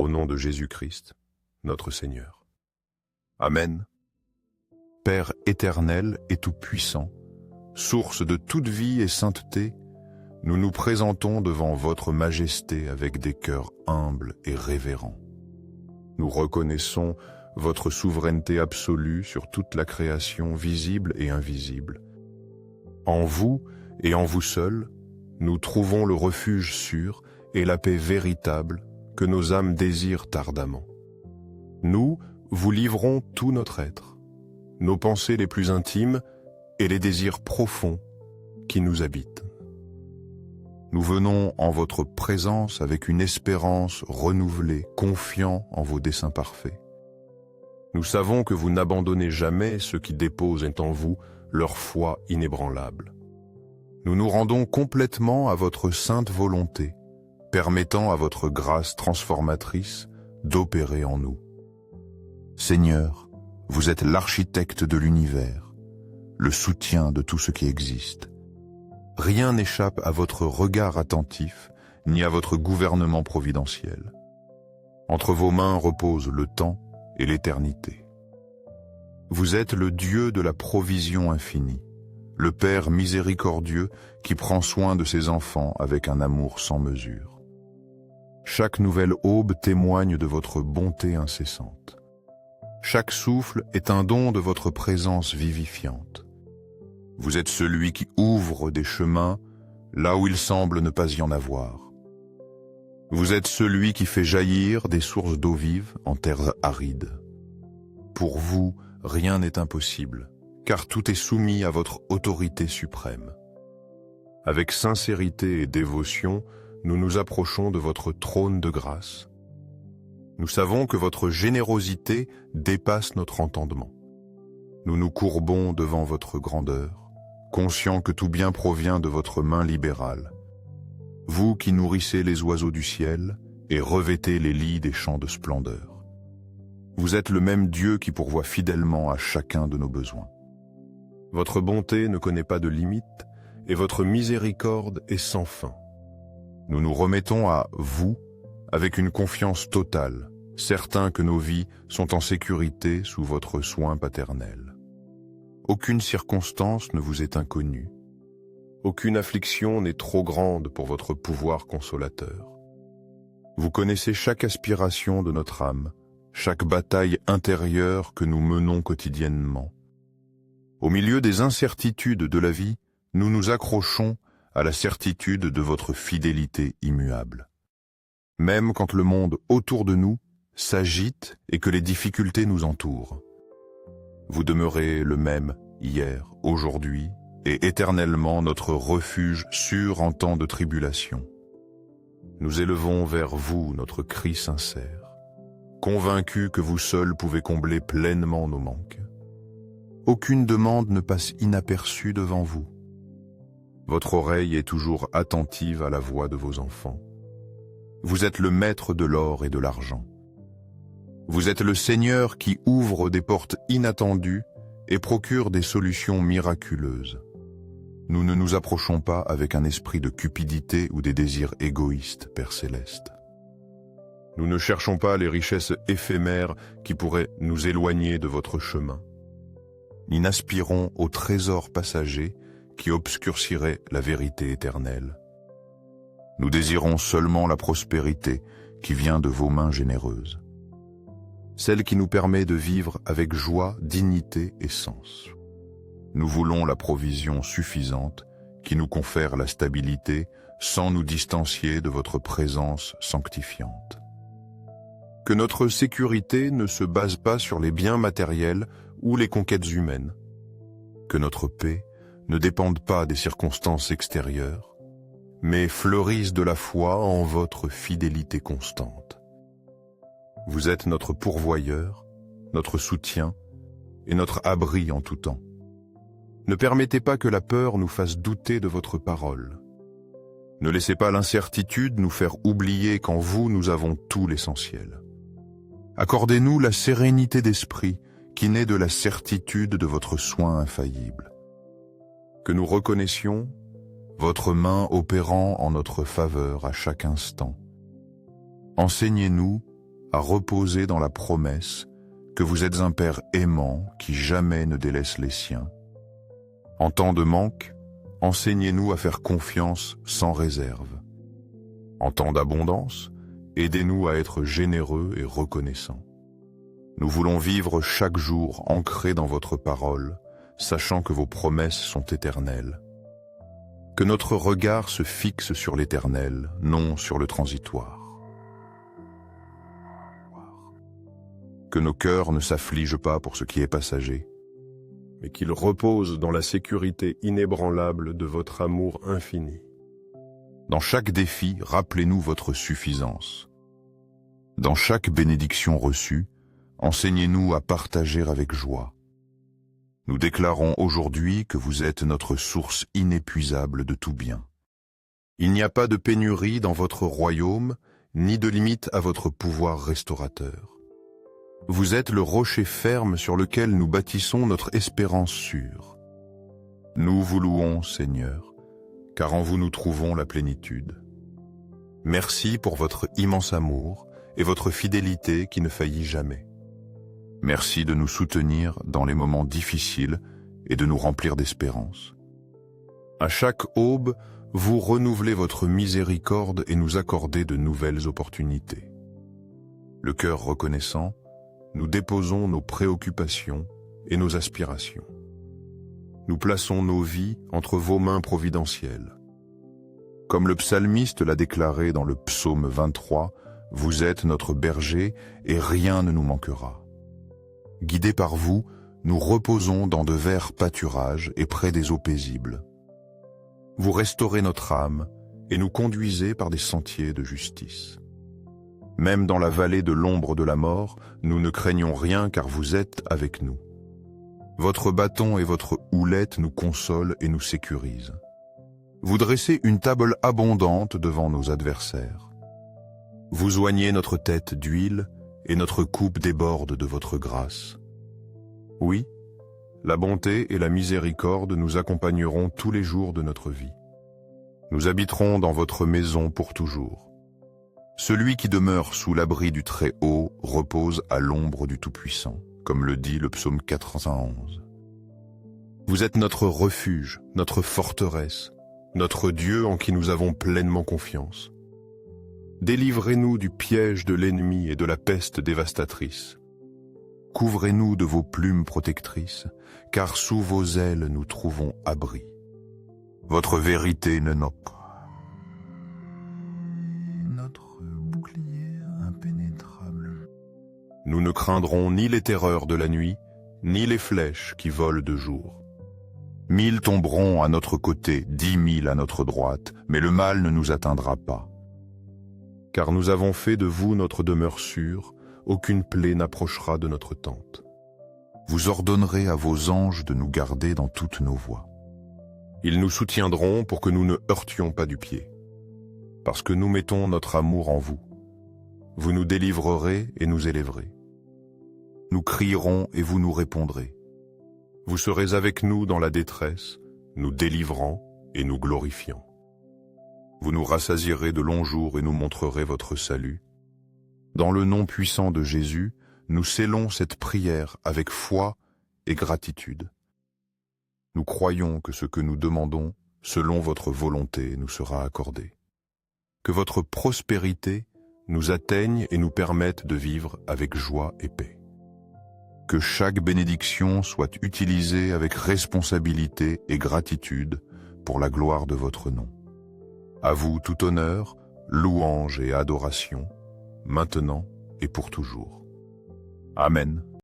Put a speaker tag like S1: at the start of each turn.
S1: Au nom de Jésus-Christ, notre Seigneur. Amen. Père éternel et tout-puissant, source de toute vie et sainteté, nous nous présentons devant votre majesté avec des cœurs humbles et révérents. Nous reconnaissons votre souveraineté absolue sur toute la création visible et invisible. En vous et en vous seul, nous trouvons le refuge sûr et la paix véritable que nos âmes désirent ardemment. Nous vous livrons tout notre être, nos pensées les plus intimes et les désirs profonds qui nous habitent. Nous venons en votre présence avec une espérance renouvelée, confiant en vos desseins parfaits. Nous savons que vous n'abandonnez jamais ceux qui déposent en vous leur foi inébranlable. Nous nous rendons complètement à votre sainte volonté, permettant à votre grâce transformatrice d'opérer en nous. Seigneur, vous êtes l'architecte de l'univers, le soutien de tout ce qui existe. Rien n'échappe à votre regard attentif, ni à votre gouvernement providentiel. Entre vos mains repose le temps et l'éternité. Vous êtes le Dieu de la provision infinie, le Père miséricordieux qui prend soin de ses enfants avec un amour sans mesure. Chaque nouvelle aube témoigne de votre bonté incessante. Chaque souffle est un don de votre présence vivifiante. Vous êtes celui qui ouvre des chemins là où il semble ne pas y en avoir. Vous êtes celui qui fait jaillir des sources d'eau vive en terres arides. Pour vous, rien n'est impossible, car tout est soumis à votre autorité suprême. Avec sincérité et dévotion, nous nous approchons de votre trône de grâce. Nous savons que votre générosité dépasse notre entendement. Nous nous courbons devant votre grandeur, conscients que tout bien provient de votre main libérale. Vous qui nourrissez les oiseaux du ciel et revêtez les lits des champs de splendeur. Vous êtes le même Dieu qui pourvoit fidèlement à chacun de nos besoins. Votre bonté ne connaît pas de limite et votre miséricorde est sans fin. Nous nous remettons à vous avec une confiance totale, certains que nos vies sont en sécurité sous votre soin paternel. Aucune circonstance ne vous est inconnue. Aucune affliction n'est trop grande pour votre pouvoir consolateur. Vous connaissez chaque aspiration de notre âme, chaque bataille intérieure que nous menons quotidiennement. Au milieu des incertitudes de la vie, nous nous accrochons à la certitude de votre fidélité immuable. Même quand le monde autour de nous s'agite et que les difficultés nous entourent. Vous demeurez le même hier, aujourd'hui et éternellement notre refuge sûr en temps de tribulation. Nous élevons vers vous notre cri sincère, convaincus que vous seul pouvez combler pleinement nos manques. Aucune demande ne passe inaperçue devant vous. Votre oreille est toujours attentive à la voix de vos enfants. Vous êtes le maître de l'or et de l'argent. Vous êtes le Seigneur qui ouvre des portes inattendues et procure des solutions miraculeuses. Nous ne nous approchons pas avec un esprit de cupidité ou des désirs égoïstes, Père Céleste. Nous ne cherchons pas les richesses éphémères qui pourraient nous éloigner de votre chemin, ni n'aspirons aux trésors passagers qui obscurciraient la vérité éternelle. Nous désirons seulement la prospérité qui vient de vos mains généreuses, celle qui nous permet de vivre avec joie, dignité et sens. Nous voulons la provision suffisante qui nous confère la stabilité sans nous distancier de votre présence sanctifiante. Que notre sécurité ne se base pas sur les biens matériels ou les conquêtes humaines. Que notre paix ne dépende pas des circonstances extérieures, mais fleurisse de la foi en votre fidélité constante. Vous êtes notre pourvoyeur, notre soutien et notre abri en tout temps. Ne permettez pas que la peur nous fasse douter de votre parole. Ne laissez pas l'incertitude nous faire oublier qu'en vous nous avons tout l'essentiel. Accordez-nous la sérénité d'esprit qui naît de la certitude de votre soin infaillible. Que nous reconnaissions votre main opérant en notre faveur à chaque instant. Enseignez-nous à reposer dans la promesse que vous êtes un Père aimant qui jamais ne délaisse les siens. En temps de manque, enseignez-nous à faire confiance sans réserve. En temps d'abondance, aidez-nous à être généreux et reconnaissants. Nous voulons vivre chaque jour ancrés dans votre parole, sachant que vos promesses sont éternelles. Que notre regard se fixe sur l'éternel, non sur le transitoire. Que nos cœurs ne s'affligent pas pour ce qui est passager,
S2: mais qu'ils reposent dans la sécurité inébranlable de votre amour infini.
S1: Dans chaque défi, rappelez-nous votre suffisance. Dans chaque bénédiction reçue, enseignez-nous à partager avec joie. Nous déclarons aujourd'hui que vous êtes notre source inépuisable de tout bien. Il n'y a pas de pénurie dans votre royaume, ni de limite à votre pouvoir restaurateur. Vous êtes le rocher ferme sur lequel nous bâtissons notre espérance sûre. Nous vous louons, Seigneur, car en vous nous trouvons la plénitude. Merci pour votre immense amour et votre fidélité qui ne faillit jamais. Merci de nous soutenir dans les moments difficiles et de nous remplir d'espérance. À chaque aube, vous renouvelez votre miséricorde et nous accordez de nouvelles opportunités. Le cœur reconnaissant, nous déposons nos préoccupations et nos aspirations. Nous plaçons nos vies entre vos mains providentielles. Comme le psalmiste l'a déclaré dans le psaume 23, vous êtes notre berger et rien ne nous manquera. Guidés par vous, nous reposons dans de verts pâturages et près des eaux paisibles. Vous restaurez notre âme et nous conduisez par des sentiers de justice. Même dans la vallée de l'ombre de la mort, nous ne craignons rien car vous êtes avec nous. Votre bâton et votre houlette nous consolent et nous sécurisent. Vous dressez une table abondante devant nos adversaires. Vous oignez notre tête d'huile et notre coupe déborde de votre grâce. Oui, la bonté et la miséricorde nous accompagneront tous les jours de notre vie. Nous habiterons dans votre maison pour toujours. Celui qui demeure sous l'abri du Très-Haut repose à l'ombre du Tout-Puissant, comme le dit le psaume 411. Vous êtes notre refuge, notre forteresse, notre Dieu en qui nous avons pleinement confiance. Délivrez-nous du piège de l'ennemi et de la peste dévastatrice. Couvrez-nous de vos plumes protectrices, car sous vos ailes nous trouvons abri. Votre vérité ne noie pas. Notre bouclier impénétrable. Nous ne craindrons ni les terreurs de la nuit, ni les flèches qui volent de jour. 1000 tomberont à notre côté, 10 000 à notre droite, mais le mal ne nous atteindra pas. Car nous avons fait de vous notre demeure sûre, aucune plaie n'approchera de notre tente. Vous ordonnerez à vos anges de nous garder dans toutes nos voies. Ils nous soutiendront pour que nous ne heurtions pas du pied. Parce que nous mettons notre amour en vous. Vous nous délivrerez et nous élèverez. Nous crierons et vous nous répondrez. Vous serez avec nous dans la détresse, nous délivrant et nous glorifiant. Vous nous rassasierez de longs jours et nous montrerez votre salut. Dans le nom puissant de Jésus, nous scellons cette prière avec foi et gratitude. Nous croyons que ce que nous demandons, selon votre volonté, nous sera accordé. Que votre prospérité nous atteigne et nous permette de vivre avec joie et paix. Que chaque bénédiction soit utilisée avec responsabilité et gratitude pour la gloire de votre nom. À vous tout honneur, louange et adoration, maintenant et pour toujours. Amen.